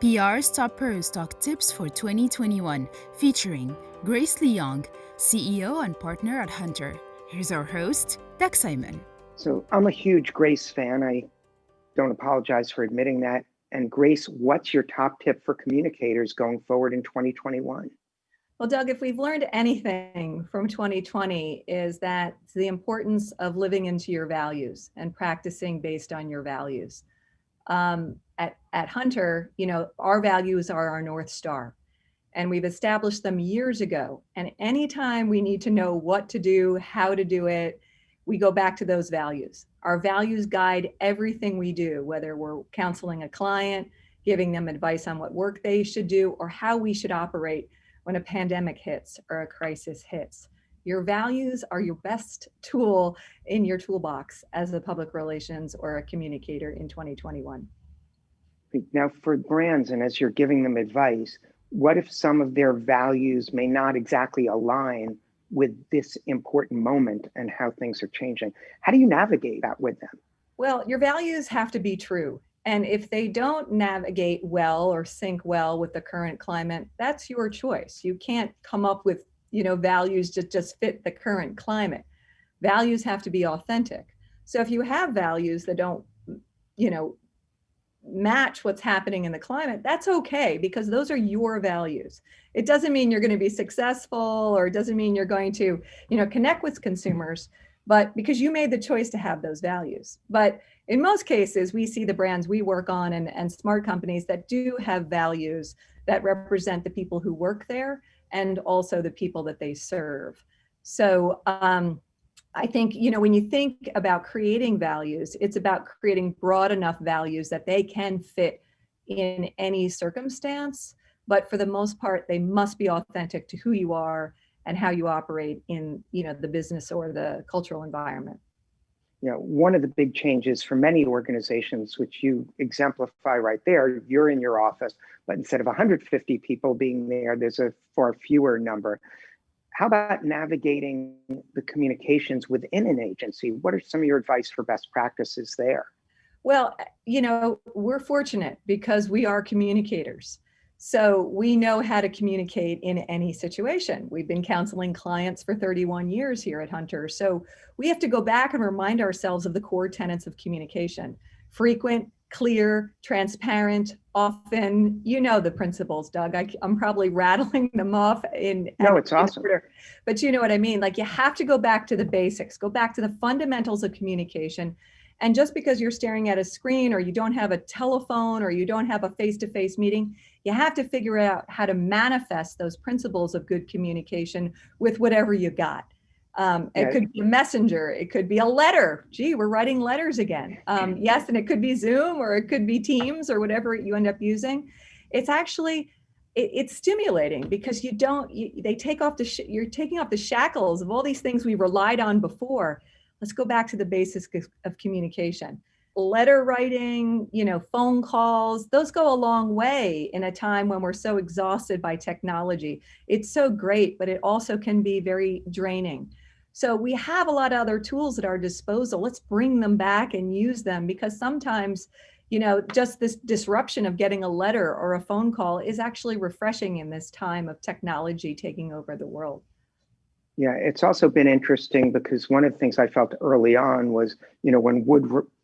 PR's Top Pros Talk Tips for 2021, featuring Grace Leong, CEO and partner at Hunter. Here's our host, Doug Simon. So I'm a huge Grace fan. I don't apologize for admitting that. And Grace, what's your top tip for communicators going forward in 2021? Well, Doug, if we've learned anything from 2020 is that the importance of living into your values and practicing based on your values. At Hunter, our values are our North Star, and we've established them years ago. And anytime we need to know what to do, how to do it, we go back to those values. Our values guide everything we do, whether we're counseling a client, giving them advice on what work they should do, or how we should operate when a pandemic hits or a crisis hits. Your values are your best tool in your toolbox as a public relations or a communicator in 2021. Now, for brands, and as you're giving them advice, what if some of their values may not exactly align with this important moment and how things are changing? How do you navigate that with them? Well, your values have to be true. And if they don't navigate well or sync well with the current climate, that's your choice. You can't come up with, values that just fit the current climate. Values have to be authentic. So if you have values that don't, match what's happening in the climate, that's okay, because those are your values. It doesn't mean you're going to be successful, or it doesn't mean you're going to, connect with consumers, but because you made the choice to have those values. But in most cases, we see the brands we work on and smart companies that do have values that represent the people who work there and also the people that they serve. So I think, when you think about creating values, it's about creating broad enough values that they can fit in any circumstance. But for the most part, they must be authentic to who you are and how you operate in, the business or the cultural environment. One of the big changes for many organizations, which you exemplify right there, you're in your office, but instead of 150 people being there, there's a far fewer number. How about navigating the communications within an agency? What are some of your advice for best practices there? Well, we're fortunate because we are communicators. So we know how to communicate in any situation. We've been counseling clients for 31 years here at Hunter. So we have to go back and remind ourselves of the core tenets of communication: frequent, clear, transparent, often. The principles, Doug. I'm probably rattling them off No, it's awesome. Order. But you know what I mean? Like, you have to go back to the basics, go back to the fundamentals of communication. And just because you're staring at a screen, or you don't have a telephone, or you don't have a face-to-face meeting, you have to figure out how to manifest those principles of good communication with whatever you got. It could be a messenger. It could be a letter. Gee, we're writing letters again. Yes, and it could be Zoom, or it could be Teams, or whatever you end up using. It's actually, it's stimulating because they take off you're taking off the shackles of all these things we relied on before. Let's go back to the basics of communication. Letter writing, phone calls, those go a long way in a time when we're so exhausted by technology. It's so great, but it also can be very draining. So we have a lot of other tools at our disposal. Let's bring them back and use them, because sometimes, just this disruption of getting a letter or a phone call is actually refreshing in this time of technology taking over the world. Yeah, it's also been interesting because one of the things I felt early on was, when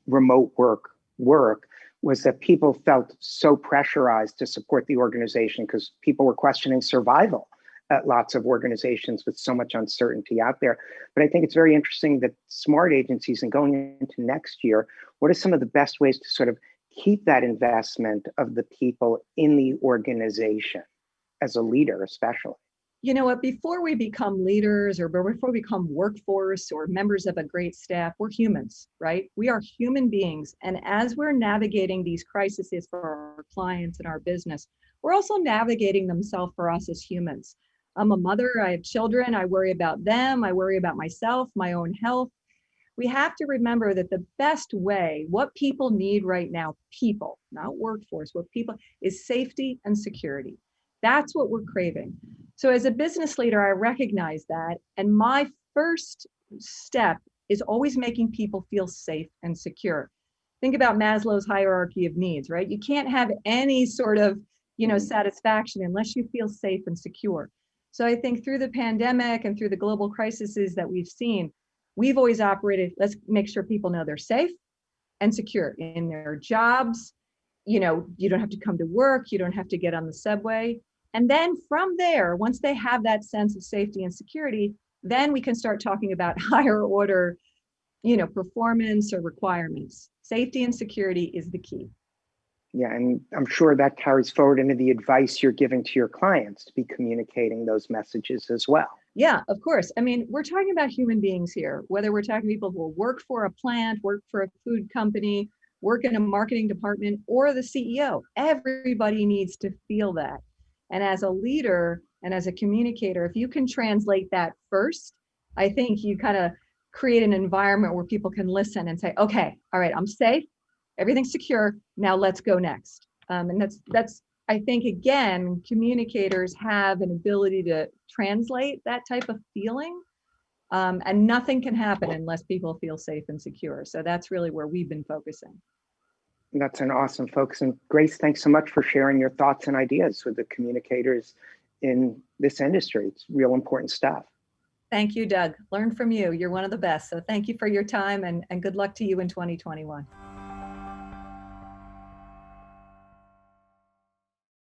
remote work was that people felt so pressurized to support the organization because people were questioning survival at lots of organizations with so much uncertainty out there. But I think it's very interesting that smart agencies, and going into next year, what are some of the best ways to sort of keep that investment of the people in the organization as a leader, especially? You know what, before we become leaders, or before we become workforce or members of a great staff, we're humans, right? We are human beings. And as we're navigating these crises for our clients and our business, we're also navigating themselves for us as humans. I'm a mother, I have children, I worry about them, I worry about myself, my own health. We have to remember that the best way, what people need right now, people, not workforce, what people, is safety and security. That's what we're craving. So as a business leader, I recognize that. And my first step is always making people feel safe and secure. think about Maslow's hierarchy of needs, right? You can't have any sort of, satisfaction unless you feel safe and secure. So I think through the pandemic and through the global crises that we've seen, we've always operated, let's make sure people know they're safe and secure in their jobs. You don't have to come to work, you don't have to get on the subway. And then from there, once they have that sense of safety and security, then we can start talking about higher order, performance or requirements. Safety and security is the key. Yeah, and I'm sure that carries forward into the advice you're giving to your clients to be communicating those messages as well. Yeah, of course. I mean, we're talking about human beings here, whether we're talking people who work for a plant, work for a food company, work in a marketing department, or the CEO. Everybody needs to feel that. And as a leader and as a communicator, if you can translate that first, I think you kind of create an environment where people can listen and say, okay, all right, I'm safe, everything's secure, now let's go next. And that's I think, again, communicators have an ability to translate that type of feeling, and nothing can happen unless people feel safe and secure. So that's really where we've been focusing. That's an awesome focus. And Grace, thanks so much for sharing your thoughts and ideas with the communicators in this industry. It's real important stuff. Thank you, Doug. Learn from you. You're one of the best. So thank you for your time, and good luck to you in 2021.